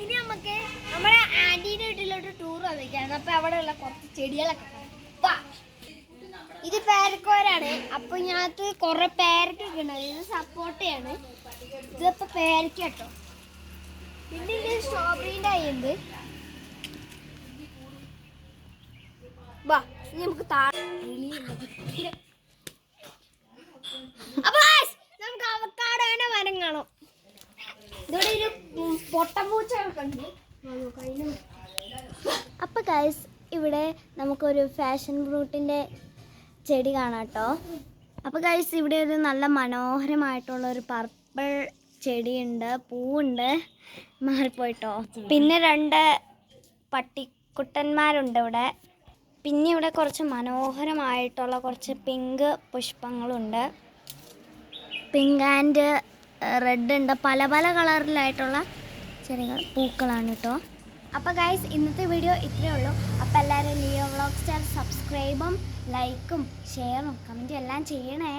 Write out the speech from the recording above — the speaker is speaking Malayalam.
ഇനി നമുക്ക് നമ്മുടെ ആന്റീൻ്റെ വീട്ടിലോട്ട് ടൂർ വന്നിരിക്കുകയാണ്. അപ്പൊ അവിടെയുള്ള കുറച്ച് ചെടികളൊക്കെ ഇത് പേരക്കോരാണ്. അപ്പൊ ഇതിനകത്ത് കുറെ പേരക്കൊക്കെ ഉണ്ട്. ഇത് സപ്പോർട്ടയാണ്. ഇതിപ്പോ പേരക്ക കേട്ടോ. പിന്നെ ഇത് സ്ട്രോബെറിന്റെ ആയുണ്ട്. വാ ഇനി നമുക്ക് നമുക്ക് അവക്കാടോന്റെ മരം കാണാം. ഇവിടെ ഒരു പൊട്ടമ്പൂച്ചൊക്കെ ഉണ്ട്. അപ്പൊ ഗൈസ് ഇവിടെ നമുക്കൊരു ഫാഷൻ ഫ്രൂട്ടിന്റെ ചെടി കാണാം കേട്ടോ. അപ്പോൾ ഗൈസ് ഇവിടെ ഒരു നല്ല മനോഹരമായിട്ടുള്ള ഒരു പർപ്പിൾ ചെടിയുണ്ട്, പൂവുണ്ട്. മാറിപ്പോയിട്ടോ. പിന്നെ 2 പട്ടിക്കുട്ടന്മാരുണ്ട് ഇവിടെ. പിന്നെ ഇവിടെ കുറച്ച് മനോഹരമായിട്ടുള്ള കുറച്ച് പിങ്ക് പുഷ്പങ്ങളുണ്ട്. പിങ്ക് ആൻഡ് റെഡ് ഉണ്ട്. പല പല കളറിലായിട്ടുള്ള ചെടികൾ പൂക്കളാണ് കേട്ടോ. അപ്പോൾ ഗൈസ് ഇന്നത്തെ വീഡിയോ ഇത്രയേ ഉള്ളൂ. അപ്പോൾ എല്ലാവരും ലിയോ വ്ളോഗ്സ് ചാനൽ സബ്സ്ക്രൈബും ലൈക്കും ഷെയറും കമൻറ്റും എല്ലാം ചെയ്യണേ.